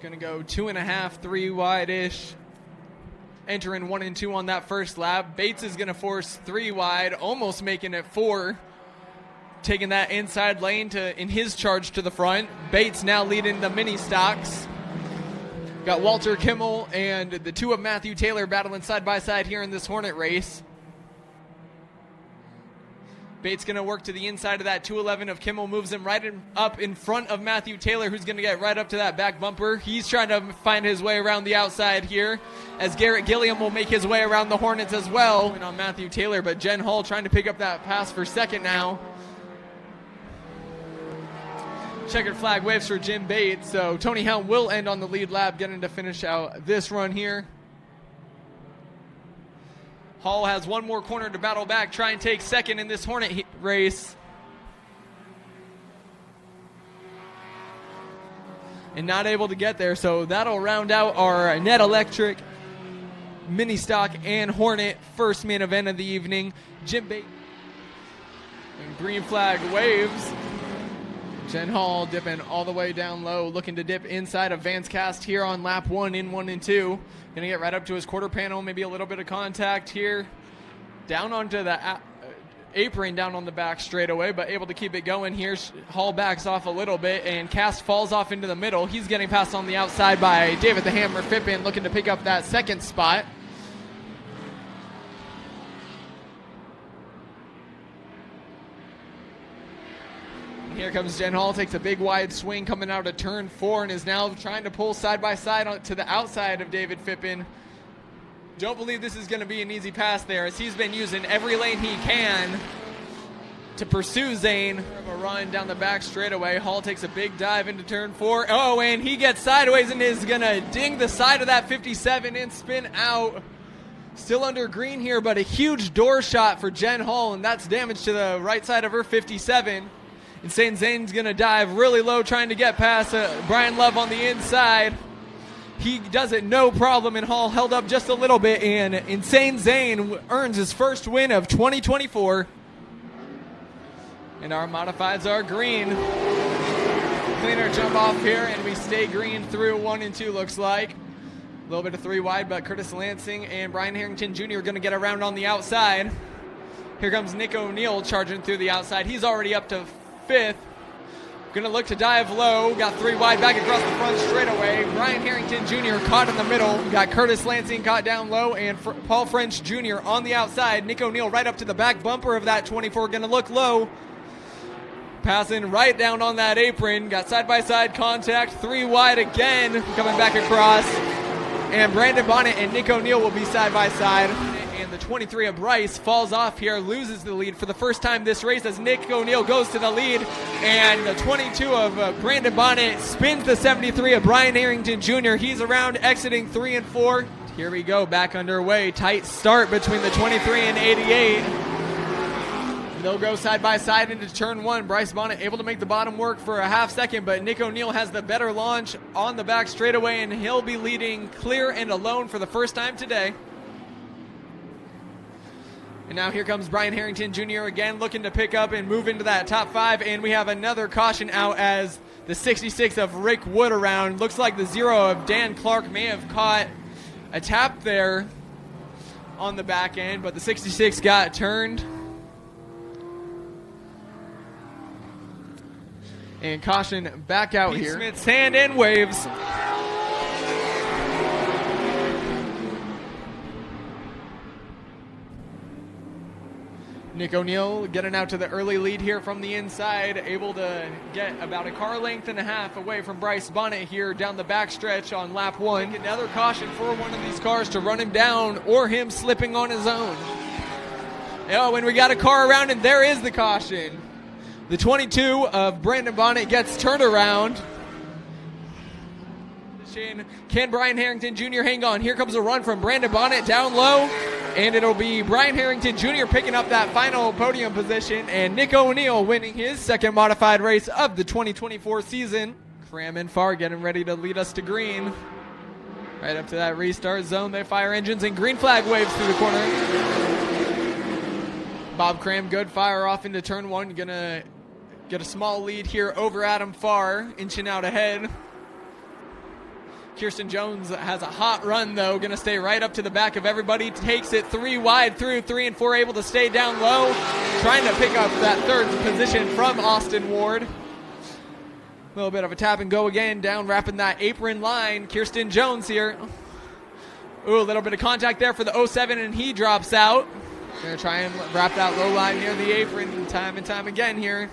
Going to go 2.5, 3 wide-ish. Entering 1 and 2 on that first lap. Bates is going to force 3 wide, almost making it 4. Taking that inside lane in his charge to the front. Bates now leading the mini stocks. Got Walter Kimmel and the 2 of Matthew Taylor battling side by side here in this Hornet race. Bates going to work to the inside of that 211 of Kimmel, moves him right up in front of Matthew Taylor, who's going to get right up to that back bumper. He's trying to find his way around the outside here, as Garrett Gilliam will make his way around the Hornets as well. And on Matthew Taylor, but Jen Hall trying to pick up that pass for second now. Checkered flag waves for Jim Bates, so Tony Helm will end on the lead lap, getting to finish out this run here. Hall has one more corner to battle back, try and take second in this Hornet race. And not able to get there, so that'll round out our Net Electric, Mini Stock, and Hornet first main event of the evening. Jim Bates. And green flag waves. Jen Hall dipping all the way down low, looking to dip inside of Vance Cast here on lap 1 in 1 and 2. Going to get right up to his quarter panel, maybe a little bit of contact here. Down onto the apron, down on the back straightaway, but able to keep it going here. Hall backs off a little bit, and Cast falls off into the middle. He's getting passed on the outside by David the Hammer Phippen, looking to pick up that second spot. Here comes Jen Hall, takes a big wide swing coming out of turn 4 and is now trying to pull side by side to the outside of David Phippen. Don't believe this is going to be an easy pass there, as he's been using every lane he can to pursue Zane. A run down the back straightaway. Hall takes a big dive into turn 4. Oh, and he gets sideways and is going to ding the side of that 57 and spin out. Still under green here, but a huge door shot for Jen Hall, and that's damage to the right side of her 57. Insane Zane's going to dive really low, trying to get past Brian Love on the inside. He does it no problem, and Hall held up just a little bit, and Insane Zane earns his first win of 2024. And our modifieds are green. Cleaner jump off here, and we stay green through 1 and 2, looks like. A little bit of 3 wide, but Curtis Lansing and Brian Harrington Jr. are going to get around on the outside. Here comes Nick O'Neill charging through the outside. He's already up to 5th. Going to look to dive low. Got 3 wide back across the front straightaway. Brian Harrington Jr. caught in the middle. Got Curtis Lansing caught down low, and Paul French Jr. on the outside. Nick O'Neill right up to the back bumper of that 24. Going to look low. Passing right down on that apron. Got side-by-side contact. 3 wide again. Coming back across. And Brandon Bonnet and Nick O'Neill will be side-by-side. And the 23 of Bryce falls off here, loses the lead for the first time this race as Nick O'Neill goes to the lead. And the 22 of Brandon Bonnet spins the 73 of Brian Harrington Jr. He's around, exiting 3 and 4. Here we go, back underway. Tight start between the 23 and 88. They'll go side by side into turn 1. Bryce Bonnet able to make the bottom work for a half second, but Nick O'Neill has the better launch on the back straightaway, and he'll be leading clear and alone for the first time today. And now here comes Brian Harrington Jr. again, looking to pick up and move into that top 5. And we have another caution out as the 66 of Rick Wood around. Looks like the 0 of Dan Clark may have caught a tap there on the back end, but the 66 got turned. And caution back out Pete here. Smith's hand and waves. Nick O'Neill getting out to the early lead here from the inside, able to get about a car length and a half away from Bryce Bonnet here down the backstretch on lap 1. Another caution for one of these cars to run him down or him slipping on his own. Oh, and we got a car around, and there is the caution. The 22 of Brandon Bonnet gets turned around. Can Brian Harrington Jr. hang on? Here comes a run from Brandon Bonnet down low, and it'll be Brian Harrington Jr. picking up that final podium position, and Nick O'Neill winning his second modified race of the 2024 season. Cram and Farr getting ready to lead us to green. Right up to that restart zone, they fire engines, and green flag waves through the corner. Bob Cram, good fire off into turn 1. Gonna get a small lead here over Adam Farr, inching out ahead. Kirsten Jones has a hot run, though, going to stay right up to the back of everybody. Takes it 3 wide through 3 and 4, able to stay down low. Trying to pick up that third position from Austin Ward. A little bit of a tap and go again, down wrapping that apron line. Kirsten Jones here. Ooh, a little bit of contact there for the 07, and he drops out. Going to try and wrap that low line near the apron time and time again here.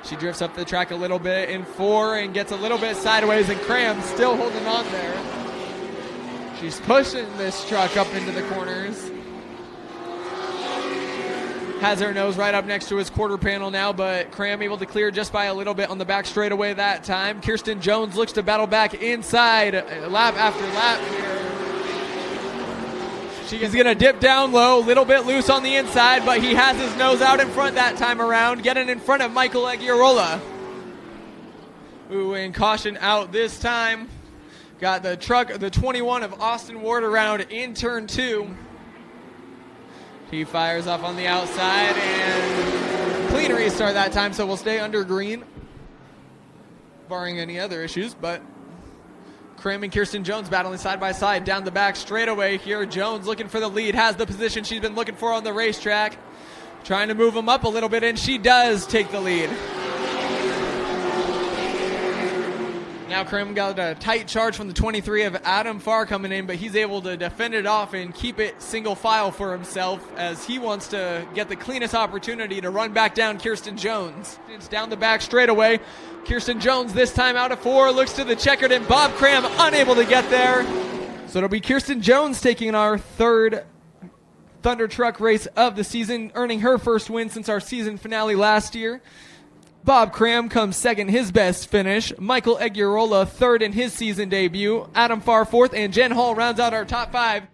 She drifts up the track a little bit in 4 and gets a little bit sideways, and Cram still holding on there. She's pushing this truck up into the corners. Has her nose right up next to his quarter panel now, but Cram able to clear just by a little bit on the back straightaway that time. Kirsten Jones looks to battle back inside lap after lap here. She's going to dip down low, a little bit loose on the inside, but he has his nose out in front that time around, getting in front of Michael Eggstravaganza. Ooh, and caution out this time. Got the truck, the 21 of Austin Ward around in turn 2. He fires off on the outside, and clean restart that time, so we'll stay under green, barring any other issues, but Cram and Kirsten Jones battling side by side down the back straightaway here. Jones looking for the lead, has the position she's been looking for on the racetrack. Trying to move him up a little bit, and she does take the lead. Now Cram got a tight charge from the 23 of Adam Farr coming in, but he's able to defend it off and keep it single file for himself as he wants to get the cleanest opportunity to run back down Kirsten Jones. It's down the back straightaway. Kirsten Jones this time out of 4, looks to the checkered, and Bob Cram unable to get there. So it'll be Kirsten Jones taking our third Thunder Truck race of the season, earning her first win since our season finale last year. Bob Cram comes second, his best finish. Michael Eggstravaganza third in his season debut. Adam Farr fourth, and Jen Hall rounds out our top 5.